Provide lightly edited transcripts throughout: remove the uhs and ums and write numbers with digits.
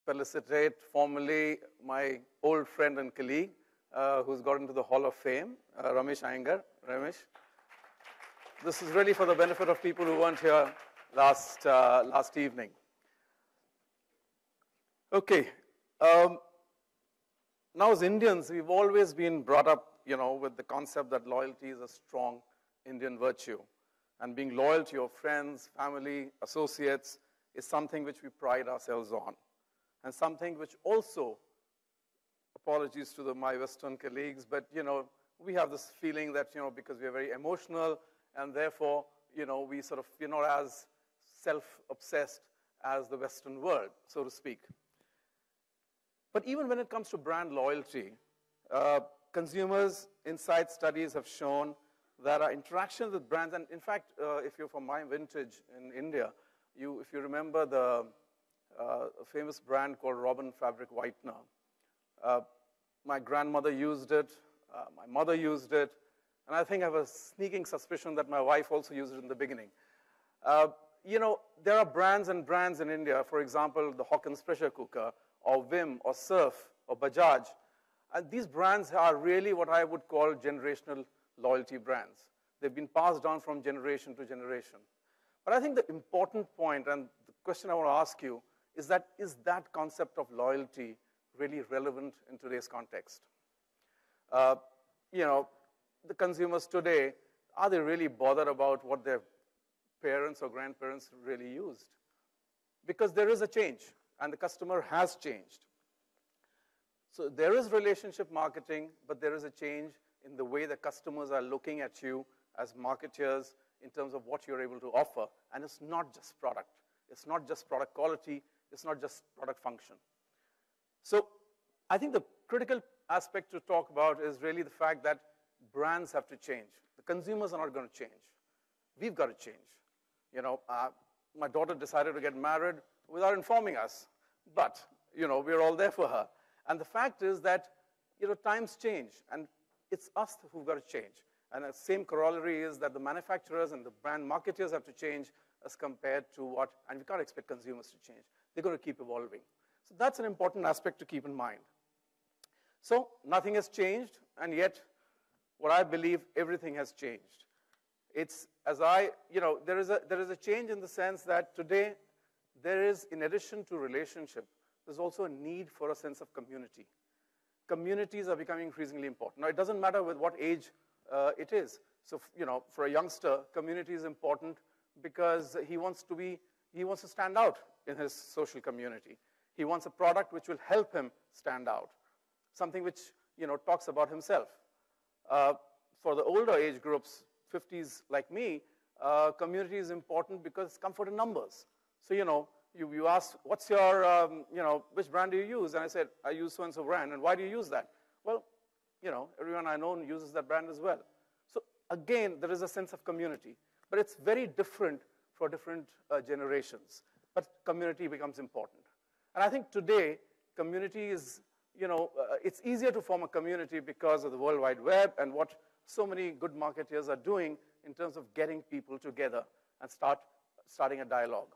felicitate formally my old friend and colleague who's got into the Hall of Fame, Ramesh Iyengar. Ramesh. This is really for the benefit of people who weren't here last evening. Okay. Now, as Indians, we've always been brought up, with the concept that loyalty is a strong Indian virtue. And being loyal to your friends, family, associates is something which we pride ourselves on. And something which also, apologies to my Western colleagues, but, we have this feeling that, because we are very emotional, and therefore, we sort of, we're not as self-obsessed as the Western world, so to speak. But even when it comes to brand loyalty, consumers' insight studies have shown that our interactions with brands, and in fact, if you're from my vintage in India, if you remember the famous brand called Robin Fabric Whitener, my grandmother used it, my mother used it, and I think I have a sneaking suspicion that my wife also used it in the beginning. There are brands and brands in India, for example, the Hawkins pressure cooker, or Vim, or Surf, or Bajaj. And these brands are really what I would call generational loyalty brands. They've been passed down from generation to generation. But I think the important point, and the question I want to ask you, is that concept of loyalty really relevant in today's context? The consumers today, are they really bothered about what their parents or grandparents really used? Because there is a change, and the customer has changed. So there is relationship marketing, but there is a change in the way the customers are looking at you as marketeers in terms of what you're able to offer. And it's not just product. It's not just product quality. It's not just product function. So I think the critical aspect to talk about is really the fact that brands have to change. The consumers are not going to change. We've got to change. My daughter decided to get married without informing us. But, we're all there for her. And the fact is that, times change. And it's us who've got to change. And the same corollary is that the manufacturers and the brand marketers have to change as compared to what, and we can't expect consumers to change. They're going to keep evolving. So that's an important aspect to keep in mind. So nothing has changed, and yet what I believe, everything has changed. It's, there is a change in the sense that today there is, in addition to relationship, there's also a need for a sense of community. Communities are becoming increasingly important. Now, it doesn't matter with what age it is. So, for a youngster, community is important because he wants to stand out in his social community. He wants a product which will help him stand out, something which, talks about himself. For the older age groups, 50s like me, community is important because it's comfort in numbers. So, you ask, what's your, which brand do you use? And I said, I use so-and-so brand. And why do you use that? Well, everyone I know uses that brand as well. So again, there is a sense of community. But it's very different for different generations. But community becomes important. And I think today, community is, it's easier to form a community because of the World Wide Web and what so many good marketeers are doing in terms of getting people together and starting a dialogue.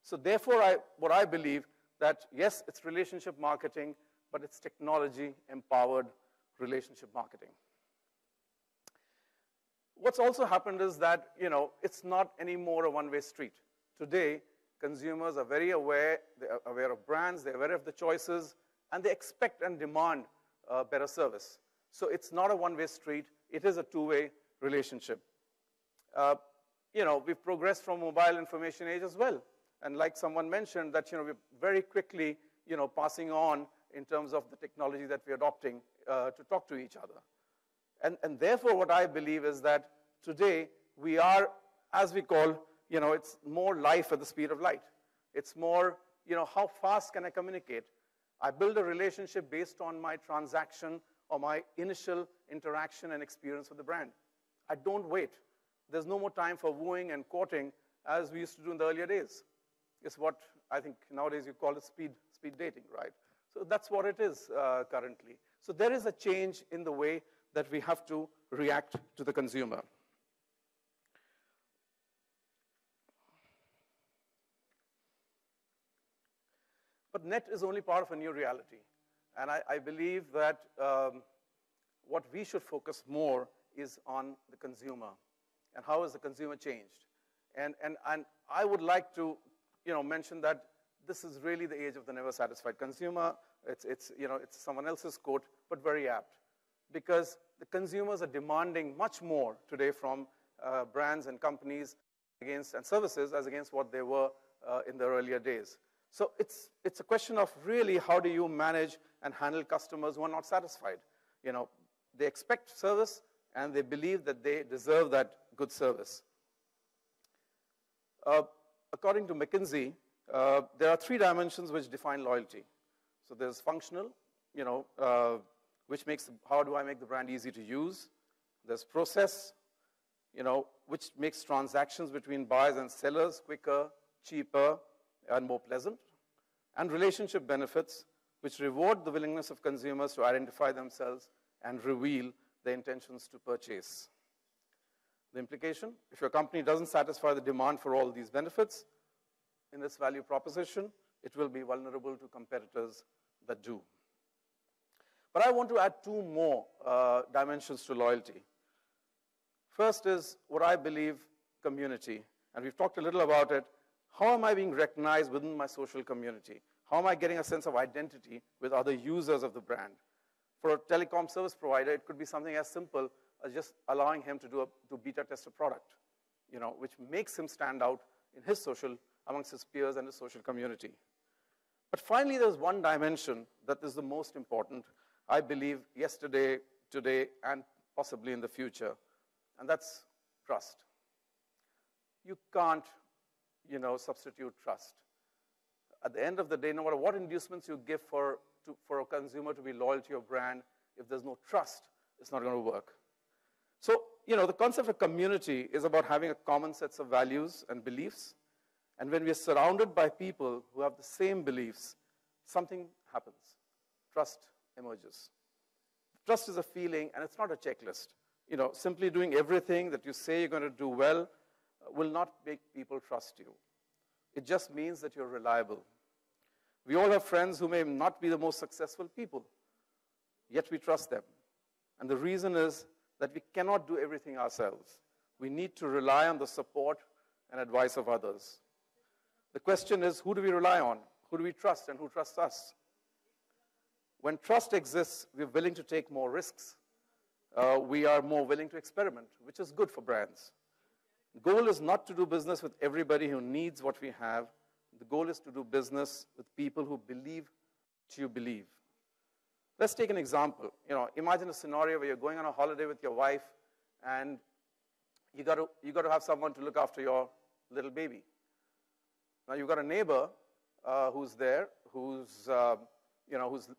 So therefore, what I believe that, yes, it's relationship marketing, but it's technology-empowered relationship marketing. What's also happened is that, it's not anymore a one-way street. Today, consumers are very aware. They're aware of brands. They're aware of the choices. And they expect and demand better service. So it's not a one-way street. It is a two-way relationship. We've progressed from mobile information age as well. And like someone mentioned, that we're very quickly passing on in terms of the technology that we're adopting to talk to each other. And therefore, what I believe is that today we are, as we call, it's more life at the speed of light. It's more, how fast can I communicate? I build a relationship based on my transaction or my initial interaction and experience with the brand. I don't wait. There's no more time for wooing and courting as we used to do in the earlier days. It's what I think nowadays you call it speed dating, right? So that's what it is currently. So there is a change in the way that we have to react to the consumer. But net is only part of a new reality. And I believe that what we should focus more is on the consumer and how has the consumer changed. And I would like to mention that this is really the age of the never satisfied consumer. It's someone else's quote, but very apt. Because the consumers are demanding much more today from brands and companies and services as against what they were in the earlier days. So it's a question of really how do you manage and handle customers who are not satisfied. They expect service and they believe that they deserve that good service. According to McKinsey, there are 3 dimensions which define loyalty. So there's functional, which makes, how do I make the brand easy to use? There's process, which makes transactions between buyers and sellers quicker, cheaper, and more pleasant. And relationship benefits, which reward the willingness of consumers to identify themselves and reveal their intentions to purchase. The implication, if your company doesn't satisfy the demand for all these benefits in this value proposition, it will be vulnerable to competitors that do. But I want to add 2 more dimensions to loyalty. First is what I believe community, and we've talked a little about it. How am I being recognized within my social community? How am I getting a sense of identity with other users of the brand? For a telecom service provider, it could be something as simple as just allowing him to beta test a product, which makes him stand out in his amongst his peers and his social community. But finally, there's one dimension that is the most important, I believe, yesterday, today, and possibly in the future, and that's trust. You can't, substitute trust. At the end of the day, no matter what inducements you give for a consumer to be loyal to your brand, if there's no trust, it's not going to work. So, the concept of community is about having a common sets of values and beliefs. And when we are surrounded by people who have the same beliefs, something happens. Trust emerges. Trust is a feeling, and it's not a checklist. Simply doing everything that you say you're going to do well will not make people trust you. It just means that you're reliable. We all have friends who may not be the most successful people, yet we trust them. And the reason is that we cannot do everything ourselves. We need to rely on the support and advice of others. The question is, who do we rely on? Who do we trust and who trusts us? When trust exists, we're willing to take more risks. We are more willing to experiment, which is good for brands. The goal is not to do business with everybody who needs what we have. The goal is to do business with people who believe what you believe. Let's take an example. Imagine a scenario where you're going on a holiday with your wife and you got to have someone to look after your little baby. Now you've got a neighbor who's there, who's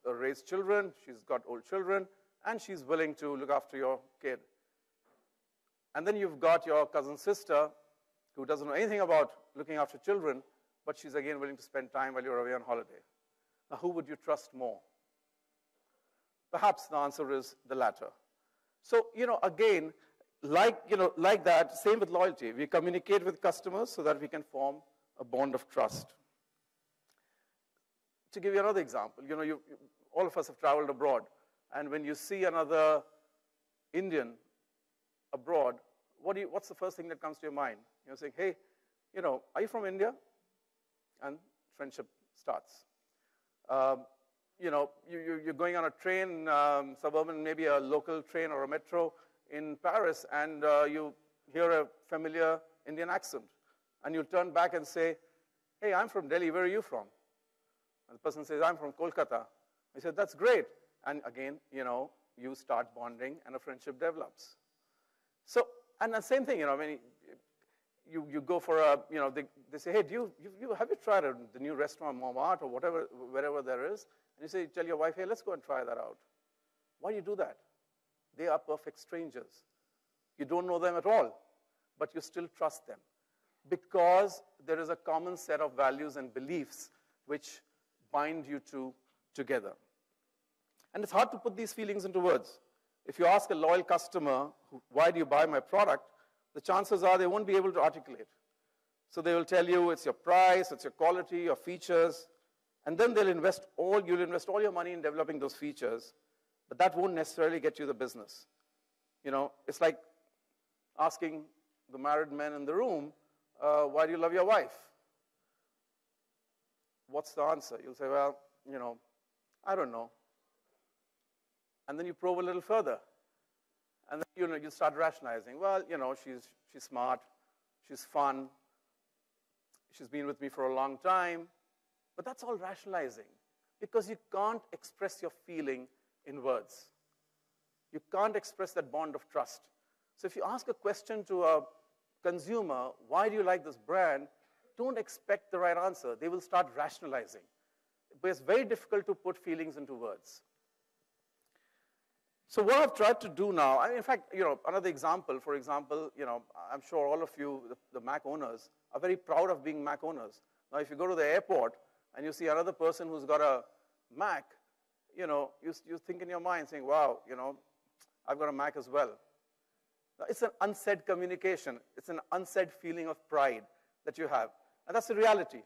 raised children, she's got old children, and she's willing to look after your kid. And then you've got your cousin sister who doesn't know anything about looking after children, but she's again willing to spend time while you're away on holiday. Now who would you trust more? Perhaps the answer is the latter. So, again, like that, same with loyalty. We communicate with customers so that we can form a bond of trust. To give you another example, all of us have traveled abroad, and when you see another Indian abroad, what's the first thing that comes to your mind? You're saying, hey, are you from India? And friendship starts. You're going on a train, suburban, maybe a local train or a metro in Paris, and you hear a familiar Indian accent. And you turn back and say, hey, I'm from Delhi, where are you from? And the person says, I'm from Kolkata. I said, that's great. And again, you start bonding and a friendship develops. So, and the same thing, you go for they say, hey, have you tried the new restaurant, Montmartre, or wherever there is? And you tell your wife, hey, let's go and try that out. Why do you do that? They are perfect strangers. You don't know them at all, but you still trust them because there is a common set of values and beliefs which bind you two together. And it's hard to put these feelings into words. If you ask a loyal customer, why do you buy my product, the chances are they won't be able to articulate. So they will tell you it's your price, it's your quality, your features, And then you'll invest all your money in developing those features, but that won't necessarily get you the business. It's like asking the married men in the room, why do you love your wife? What's the answer? You'll say, well, I don't know. And then you probe a little further. And then, you start rationalizing. Well, she's smart, she's fun, she's been with me for a long time. But that's all rationalizing, because you can't express your feeling in words. You can't express that bond of trust. So if you ask a question to a consumer, why do you like this brand? Don't expect the right answer. They will start rationalizing. But it's very difficult to put feelings into words. So what I've tried to do now, in fact, another example, for example, I'm sure all of you, the Mac owners, are very proud of being Mac owners. Now, if you go to the airport and you see another person who's got a Mac, you think in your mind saying, wow, I've got a Mac as well. Now, it's an unsaid communication. It's an unsaid feeling of pride that you have. And that's the reality,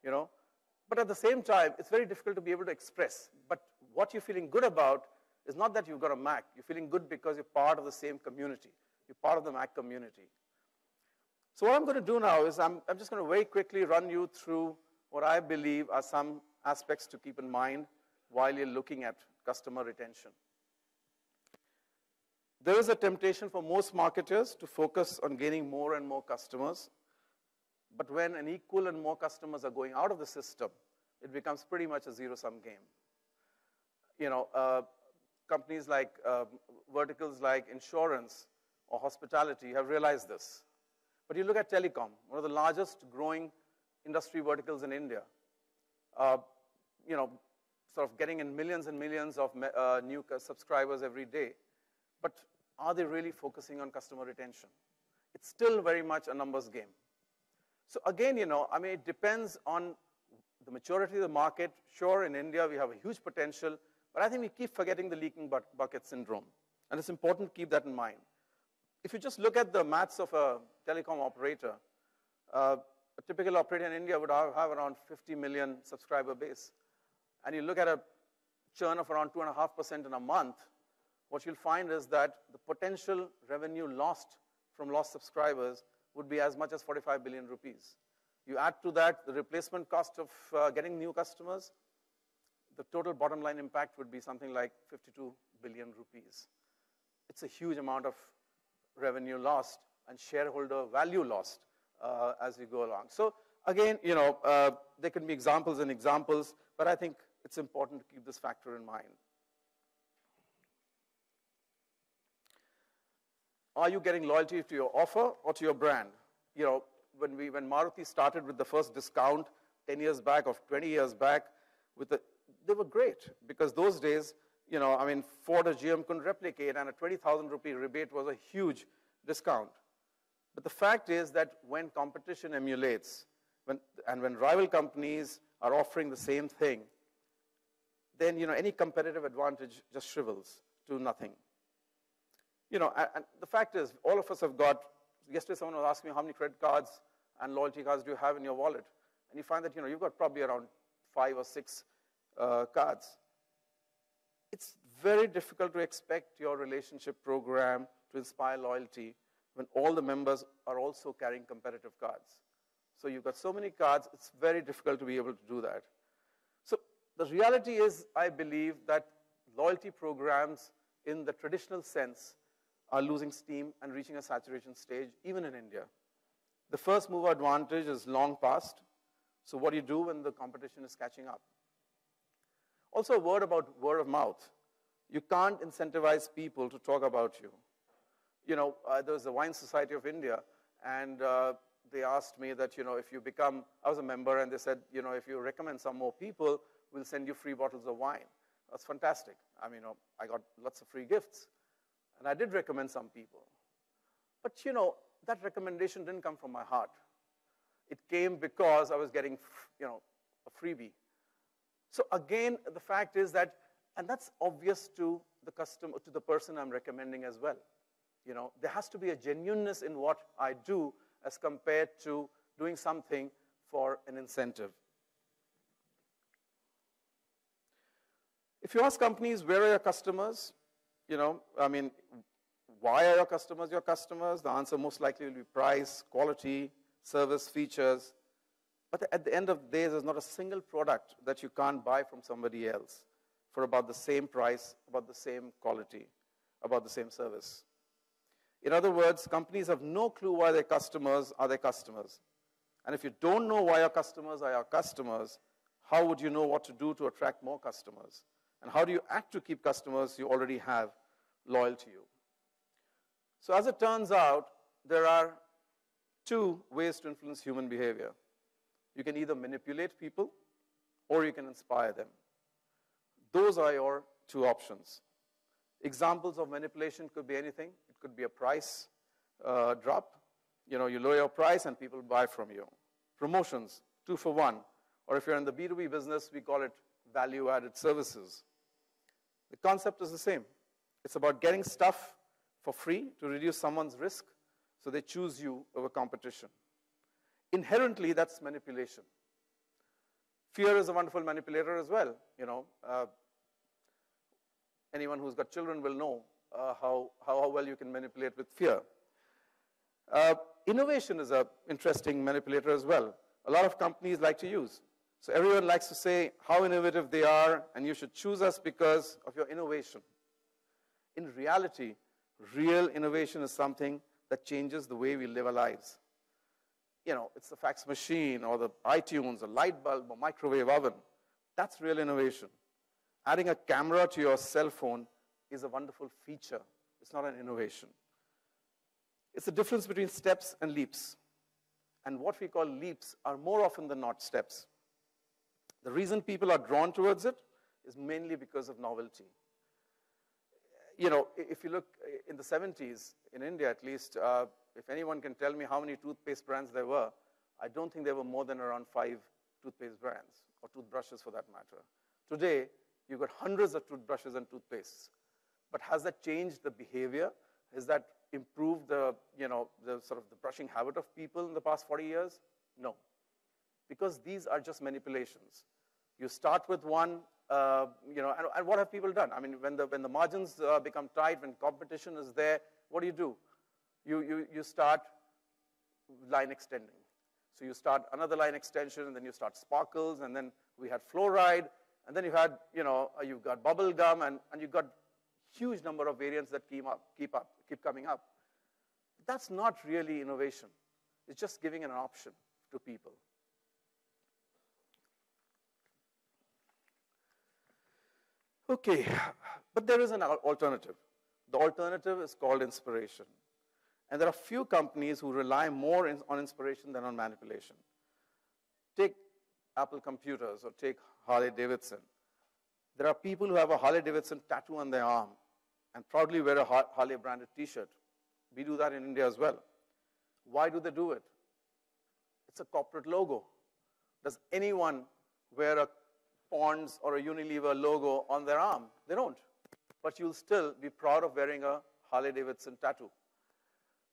But at the same time, it's very difficult to be able to express. But what you're feeling good about is not that you've got a Mac. You're feeling good because you're part of the same community. You're part of the Mac community. So what I'm going to do now is I'm just going to very quickly run you through what I believe are some aspects to keep in mind while you're looking at customer retention. There is a temptation for most marketers to focus on gaining more and more customers. But when an equal and more customers are going out of the system, it becomes pretty much a zero-sum game. Companies like verticals like insurance or hospitality have realized this. But you look at telecom, one of the largest growing industry verticals in India, sort of getting in millions and millions of new subscribers every day. But are they really focusing on customer retention? It's still very much a numbers game. So again, it depends on the maturity of the market. Sure, in India, we have a huge potential, but I think we keep forgetting the leaking bucket syndrome. And it's important to keep that in mind. If you just look at the maths of a telecom operator, a typical operator in India would have around 50 million subscriber base. And you look at a churn of around 2.5% in a month, what you'll find is that the potential revenue lost from lost subscribers would be as much as 45 billion rupees. You add to that the replacement cost of getting new customers, the total bottom line impact would be something like 52 billion rupees. It's a huge amount of revenue lost and shareholder value lost as we go along. So again, there can be examples and examples, but I think it's important to keep this factor in mind. Are you getting loyalty to your offer or to your brand? When Maruti started with the first discount 10 years back or 20 years back, they were great because those days, Ford or GM couldn't replicate, and a 20,000 rupee rebate was a huge discount. But the fact is that when competition emulates, when rival companies are offering the same thing, then any competitive advantage just shrivels to nothing. And the fact is, all of us have got, yesterday someone was asking me how many credit cards and loyalty cards do you have in your wallet? And you find that you've got probably around 5 or 6 cards. It's very difficult to expect your relationship program to inspire loyalty when all the members are also carrying competitive cards. So you've got so many cards, it's very difficult to be able to do that. So the reality is, I believe that loyalty programs in the traditional sense are losing steam and reaching a saturation stage, even in India. The first mover advantage is long past. So what do you do when the competition is catching up? Also, a word about word of mouth. You can't incentivize people to talk about you. There was the Wine Society of India, and they asked me that, if you become, I was a member, and they said, if you recommend some more people, we'll send you free bottles of wine. That's fantastic. I got lots of free gifts. And I did recommend some people. But, that recommendation didn't come from my heart. It came because I was getting, a freebie. So again, the fact is that, and that's obvious to the customer, to the person I'm recommending as well. There has to be a genuineness in what I do as compared to doing something for an incentive. If you ask companies, where are your customers? Why are your customers your customers? The answer most likely will be price, quality, service, features. But at the end of the day, there's not a single product that you can't buy from somebody else for about the same price, about the same quality, about the same service. In other words, companies have no clue why their customers are their customers. And if you don't know why your customers are your customers, how would you know what to do to attract more customers? And how do you act to keep customers you already have loyal to you? So as it turns out, there are two ways to influence human behavior. You can either manipulate people or you can inspire them. Those are your two options. Examples of manipulation could be anything. It could be a price drop. You lower your price and people buy from you. Promotions, 2 for 1. Or if you're in the B2B business, we call it value-added services. The concept is the same. It's about getting stuff for free to reduce someone's risk so they choose you over competition. Inherently, that's manipulation. Fear is a wonderful manipulator as well. Anyone who's got children will know how well you can manipulate with fear. Innovation is an interesting manipulator as well. A lot of companies like to use. So everyone likes to say how innovative they are, and you should choose us because of your innovation. In reality, real innovation is something that changes the way we live our lives. It's the fax machine or the iTunes, a light bulb, or microwave oven. That's real innovation. Adding a camera to your cell phone is a wonderful feature. It's not an innovation. It's the difference between steps and leaps. And what we call leaps are more often than not steps. The reason people are drawn towards it is mainly because of novelty. If you look in the 70s, in India at least, if anyone can tell me how many toothpaste brands there were, I don't think there were more than around 5 toothpaste brands, or toothbrushes for that matter. Today, you've got hundreds of toothbrushes and toothpastes. But has that changed the behavior? Has that improved the brushing habit of people in the past 40 years? No. Because these are just manipulations. You start with one, and what have people done? When the margins become tight, when competition is there, what do? You start line extending. So you start another line extension, and then you start sparkles, and then we had fluoride, and then you've got bubble gum, and you've got huge number of variants that keep coming up. That's not really innovation. It's just giving an option to people. Okay, but there is an alternative. The alternative is called inspiration. And there are few companies who rely more on inspiration than on manipulation. Take Apple Computers or take Harley-Davidson. There are people who have a Harley-Davidson tattoo on their arm and proudly wear a Harley-branded T-shirt. We do that in India as well. Why do they do it? It's a corporate logo. Does anyone wear a Ponds or a Unilever logo on their arm? They don't. But you'll still be proud of wearing a Harley-Davidson tattoo.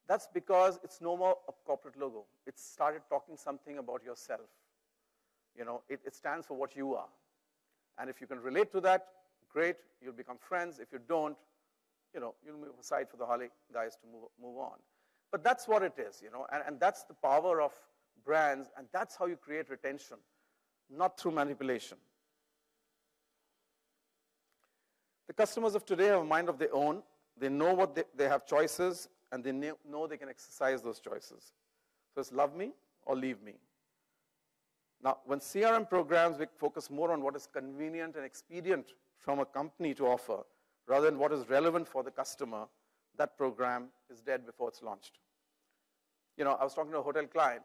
That's because it's no more a corporate logo. It started talking something about yourself. It stands for what you are. And if you can relate to that, great, you'll become friends. If you don't, you'll move aside for the Harley guys to move on. But that's what it is, and that's the power of brands, and that's how you create retention, not through manipulation. The customers of today have a mind of their own. They know what they have choices, and they know they can exercise those choices. So it's love me or leave me. Now, when CRM programs, we focus more on what is convenient and expedient from a company to offer, rather than what is relevant for the customer, that program is dead before it's launched. I was talking to a hotel client,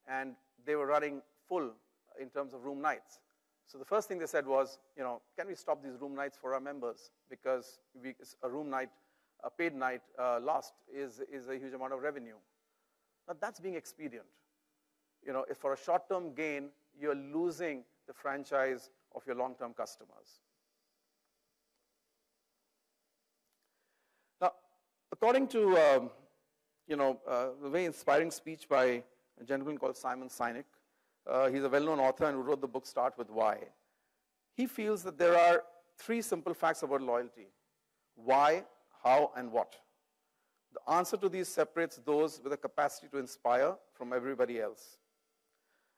and they were running full in terms of room nights. So the first thing they said was, can we stop these room nights for our members? Because a room night, a paid night lost is a huge amount of revenue. Now that's being expedient. If for a short-term gain, you're losing the franchise of your long-term customers. Now, according to a very inspiring speech by a gentleman called Simon Sinek, he's a well-known author and who wrote the book Start With Why. He feels that there are three simple facts about loyalty: why, how, and what. The answer to these separates those with a capacity to inspire from everybody else.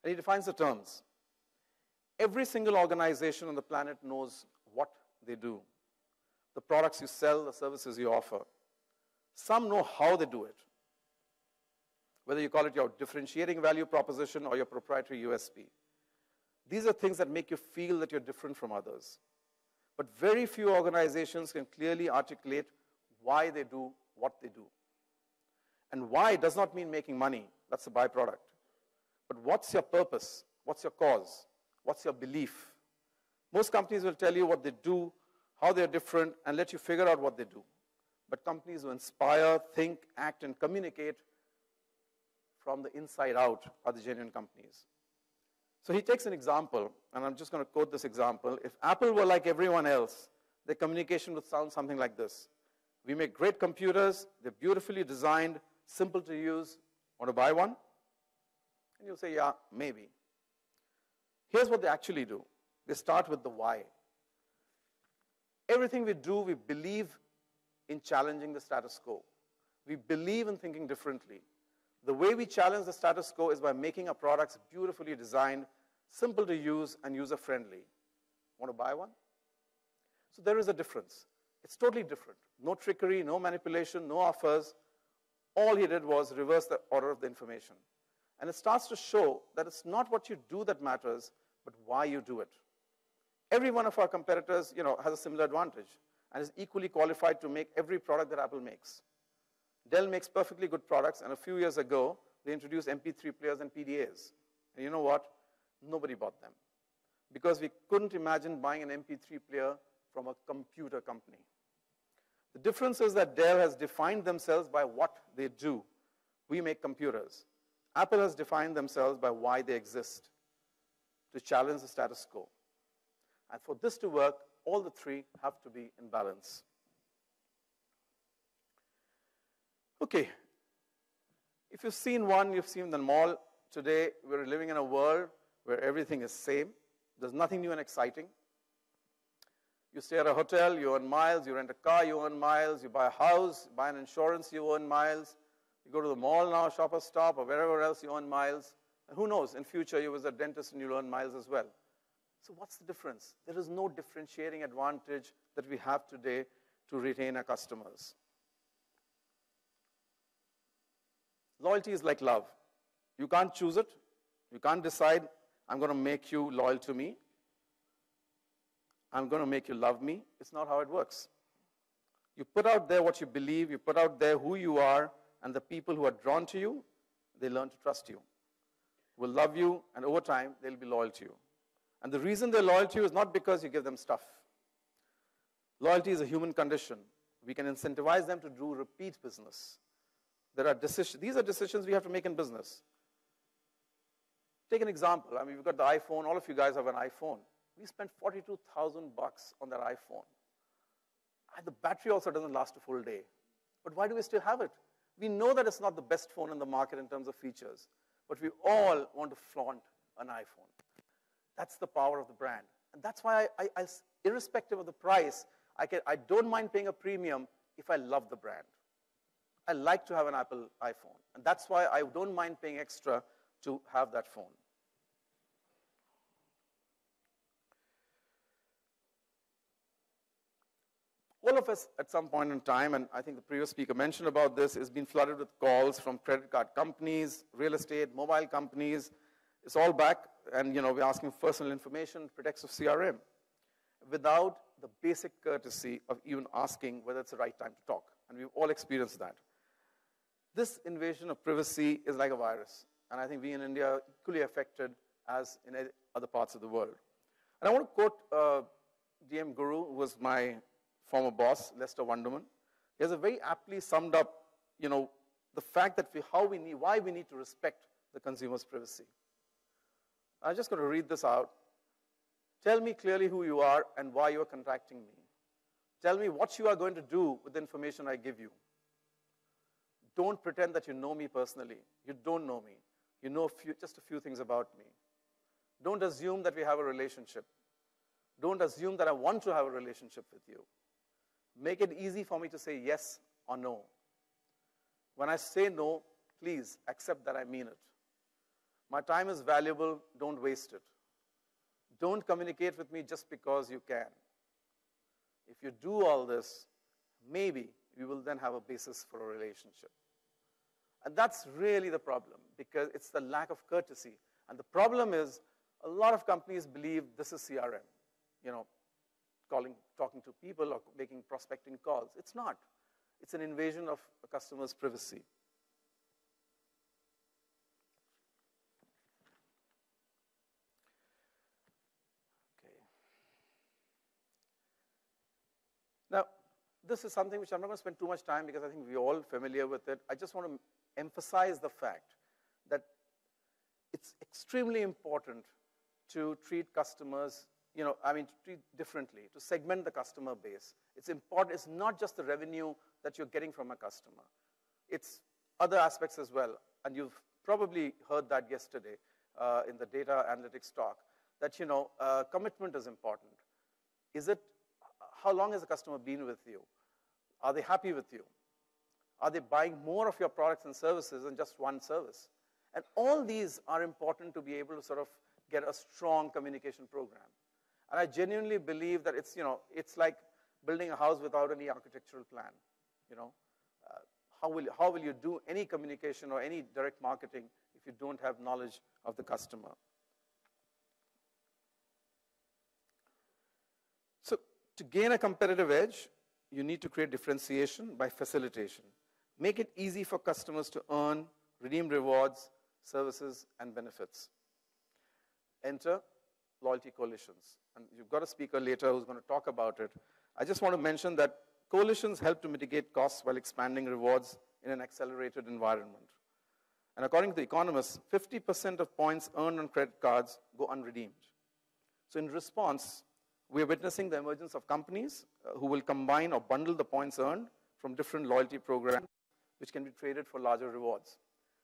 And he defines the terms. Every single organization on the planet knows what they do, the products you sell, the services you offer. Some know how they do it, whether you call it your differentiating value proposition or your proprietary USP. These are things that make you feel that you're different from others. But very few organizations can clearly articulate why they do what they do. And why does not mean making money. That's a byproduct. But what's your purpose? What's your cause? What's your belief? Most companies will tell you what they do, how they're different, and let you figure out what they do. But companies who inspire, think, act, and communicate from the inside out are the genuine companies. So he takes an example, and I'm just going to quote this example. If Apple were like everyone else, their communication would sound something like this. We make great computers, they're beautifully designed, simple to use. Want to buy one? And you'll say, yeah, maybe. Here's what they actually do. They start with the why. Everything we do, we believe in challenging the status quo. We believe in thinking differently. The way we challenge the status quo is by making our products beautifully designed, simple to use, and user-friendly. Want to buy one? So there is a difference. It's totally different. No trickery, no manipulation, no offers. All he did was reverse the order of the information. And it starts to show that it's not what you do that matters, but why you do it. Every one of our competitors, has a similar advantage and is equally qualified to make every product that Apple makes. Dell makes perfectly good products, and a few years ago, they introduced MP3 players and PDAs. And you know what? Nobody bought them, because we couldn't imagine buying an MP3 player from a computer company. The difference is that Dell has defined themselves by what they do. We make computers. Apple has defined themselves by why they exist, to challenge the status quo. And for this to work, all the three have to be in balance. Okay, if you've seen one, you've seen them all. Today, we're living in a world where everything is same. There's nothing new and exciting. You stay at a hotel, you earn miles. You rent a car, you earn miles. You buy a house, buy an insurance, you earn miles. You go to the mall now, Shoppers Stop, or wherever else, you earn miles. And who knows, in future, you visit a dentist and you'll earn miles as well. So what's the difference? There is no differentiating advantage that we have today to retain our customers. Loyalty is like love. You can't choose it. You can't decide, I'm going to make you loyal to me. I'm going to make you love me. It's not how it works. You put out there what you believe. You put out there who you are, and the people who are drawn to you, they learn to trust you, will love you, and over time, they'll be loyal to you. And the reason they're loyal to you is not because you give them stuff. Loyalty is a human condition. We can incentivize them to do repeat business. These are decisions we have to make in business. Take an example. We've got the iPhone. All of you guys have an iPhone. We spent $42,000 on that iPhone. And the battery also doesn't last a full day. But why do we still have it? We know that it's not the best phone in the market in terms of features, but we all want to flaunt an iPhone. That's the power of the brand. And that's why, irrespective of the price, I don't mind paying a premium if I love the brand. I like to have an Apple iPhone. And that's why I don't mind paying extra to have that phone. All of us at some point in time, and I think the previous speaker mentioned about this, has been flooded with calls from credit card companies, real estate, mobile companies. It's all back, and we're asking for personal information, pretext of CRM, without the basic courtesy of even asking whether it's the right time to talk. And we've all experienced that. This invasion of privacy is like a virus, and I think we in India are equally affected as in other parts of the world. And I want to quote DM Guru, who was my former boss, Lester Wunderman. He has a very aptly summed up, the fact that why we need to respect the consumer's privacy. I'm just going to read this out. Tell me clearly who you are and why you are contacting me. Tell me what you are going to do with the information I give you. Don't pretend that you know me personally. You don't know me. You know just a few things about me. Don't assume that we have a relationship. Don't assume that I want to have a relationship with you. Make it easy for me to say yes or no. When I say no, please accept that I mean it. My time is valuable, don't waste it. Don't communicate with me just because you can. If you do all this, maybe we will then have a basis for a relationship. And that's really the problem, because it's the lack of courtesy. And the problem is, a lot of companies believe this is CRM, talking to people or making prospecting calls. It's not. It's an invasion of a customer's privacy. Okay. Now, this is something which I'm not going to spend too much time because I think we're all familiar with it. I just want to emphasize the fact that it's extremely important to treat customers, to treat differently, to segment the customer base. It's important. It's not just the revenue that you're getting from a customer. It's other aspects as well. And you've probably heard that yesterday in the data analytics talk, that, commitment is important. How long has a customer been with you? Are they happy with you? Are they buying more of your products and services than just one service? And all these are important to be able to sort of get a strong communication program. And I genuinely believe that it's like building a house without any architectural plan. How will you do any communication or any direct marketing if you don't have knowledge of the customer? So to gain a competitive edge, you need to create differentiation by facilitation. Make it easy for customers to earn, redeem rewards, services, and benefits. Enter loyalty coalitions. And you've got a speaker later who's going to talk about it. I just want to mention that coalitions help to mitigate costs while expanding rewards in an accelerated environment. And according to The Economist, 50% of points earned on credit cards go unredeemed. So in response, we are witnessing the emergence of companies who will combine or bundle the points earned from different loyalty programs, which can be traded for larger rewards.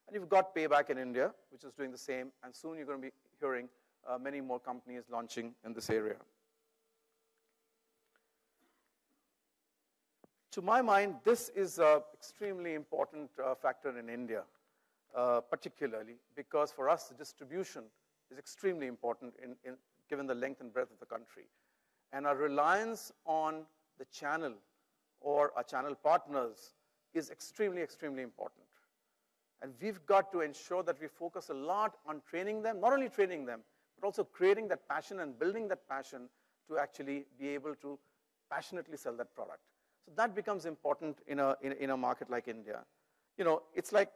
And you've got Payback in India, which is doing the same, and soon you're going to be hearing many more companies launching in this area. To my mind, this is an extremely important factor in India, particularly because for us, distribution is extremely important given the length and breadth of the country. And our reliance on the channel or our channel partners is extremely, extremely important. And we've got to ensure that we focus a lot on training them, not only training them, but also creating that passion and building that passion to actually be able to passionately sell that product. So that becomes important in a market like India. It's like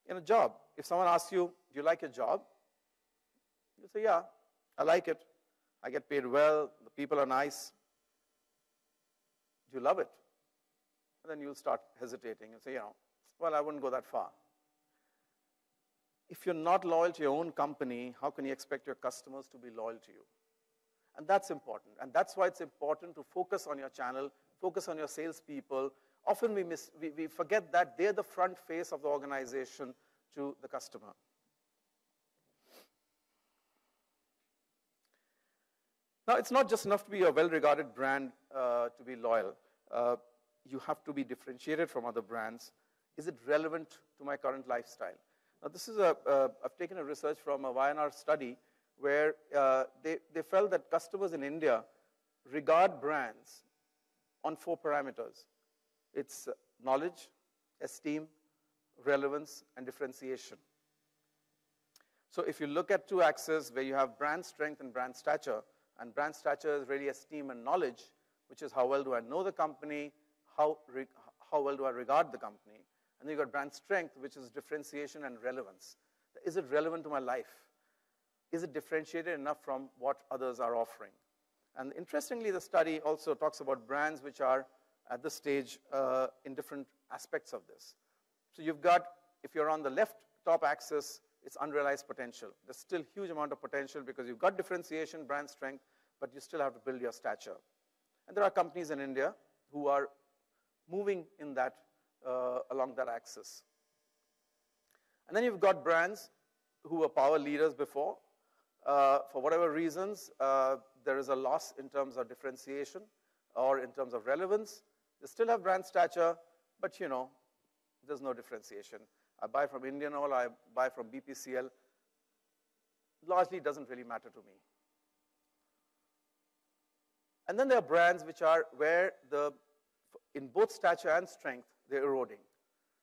in a job. If someone asks you, do you like your job? You say, yeah, I like it. I get paid well. The people are nice. Do you love it? And then you'll start hesitating and say, well, I wouldn't go that far. If you're not loyal to your own company, how can you expect your customers to be loyal to you? And that's important. And that's why it's important to focus on your channel, focus on your salespeople. Often we forget that they're the front face of the organization to the customer. Now, it's not just enough to be a well-regarded brand to be loyal. You have to be differentiated from other brands. Is it relevant to my current lifestyle? Now, this is I've taken a research from a YNR study where they felt that customers in India regard brands on 4 parameters. It's knowledge, esteem, relevance, and differentiation. So if you look at 2 axes where you have brand strength and brand stature, and brand stature is really esteem and knowledge, which is how well do I know the company, how well do I regard the company. And then you've got brand strength, which is differentiation and relevance. Is it relevant to my life? Is it differentiated enough from what others are offering? And interestingly, the study also talks about brands which are at this stage in different aspects of this. So you've got, if you're on the left top axis, it's unrealized potential. There's still huge amount of potential because you've got differentiation, brand strength, but you still have to build your stature. And there are companies in India who are moving in that along that axis. And then you've got brands who were power leaders before, for whatever reasons, there is a loss in terms of differentiation or in terms of relevance. They still have brand stature, but you know, there's no differentiation. I buy from Indian Oil, I buy from BPCL. Largely doesn't really matter to me. And then there are brands which are where in both stature and strength, they're eroding.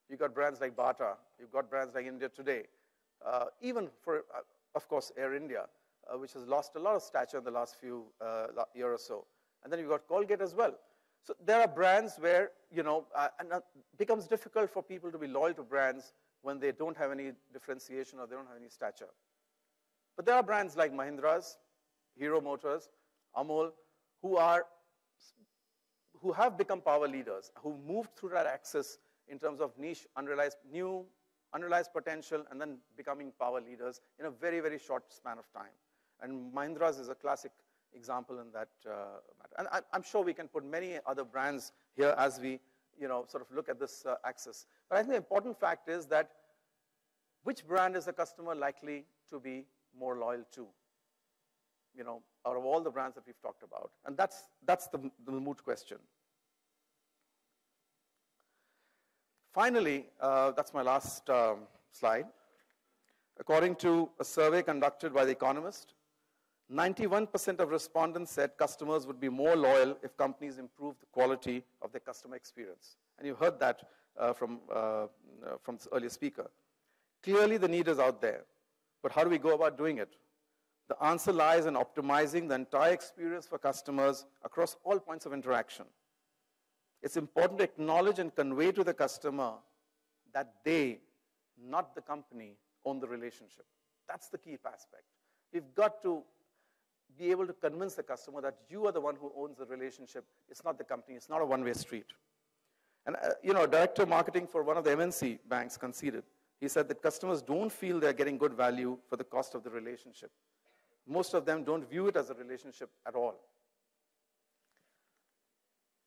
You've got brands like Bata, you've got brands like India Today, even for, of course, Air India, which has lost a lot of stature in the last few year or so. And then you've got Colgate as well. So there are brands where, you know, and it becomes difficult for people to be loyal to brands when they don't have any differentiation or they don't have any stature. But there are brands like Mahindra's, Hero Motors, Amul, who have become power leaders, who moved through that axis in terms of niche, unrealized potential, and then becoming power leaders in a very, very short span of time. And Mahindra's is a classic example in that matter. And I'm sure we can put many other brands here as we, you know, sort of look at this axis. But I think the important fact is that which brand is the customer likely to be more loyal to? You know, out of all the brands that we've talked about. And that's the moot question. Finally, that's my last slide. According to a survey conducted by The Economist, 91% of respondents said customers would be more loyal if companies improved the quality of their customer experience. And you heard that from the earlier speaker. Clearly, the need is out there. But how do we go about doing it? The answer lies in optimizing the entire experience for customers across all points of interaction. It's important to acknowledge and convey to the customer that they, not the company, own the relationship. That's the key aspect. We've got to be able to convince the customer that you are the one who owns the relationship. It's not the company. It's not a one-way street. And you know, director of marketing for one of the MNC banks conceded. He said that customers don't feel they're getting good value for the cost of the relationship. Most of them don't view it as a relationship at all.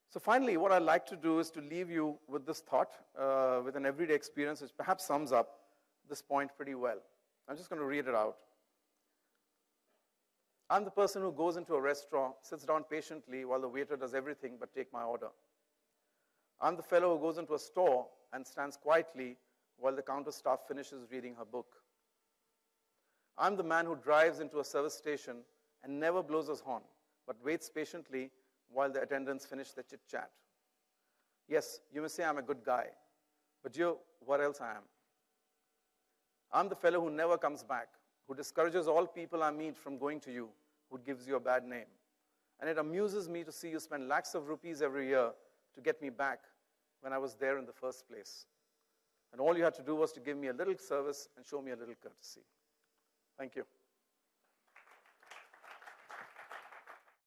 So finally, what I'd like to do is to leave you with this thought, with an everyday experience which perhaps sums up this point pretty well. I'm just going to read it out. I'm the person who goes into a restaurant, sits down patiently while the waiter does everything but take my order. I'm the fellow who goes into a store and stands quietly while the counter staff finishes reading her book. I'm the man who drives into a service station and never blows his horn, but waits patiently while the attendants finish their chit-chat. Yes, you may say I'm a good guy, but what else I am? I'm the fellow who never comes back, who discourages all people I meet from going to you, who gives you a bad name. And it amuses me to see you spend lakhs of rupees every year to get me back when I was there in the first place. And all you had to do was to give me a little service and show me a little courtesy. Thank you.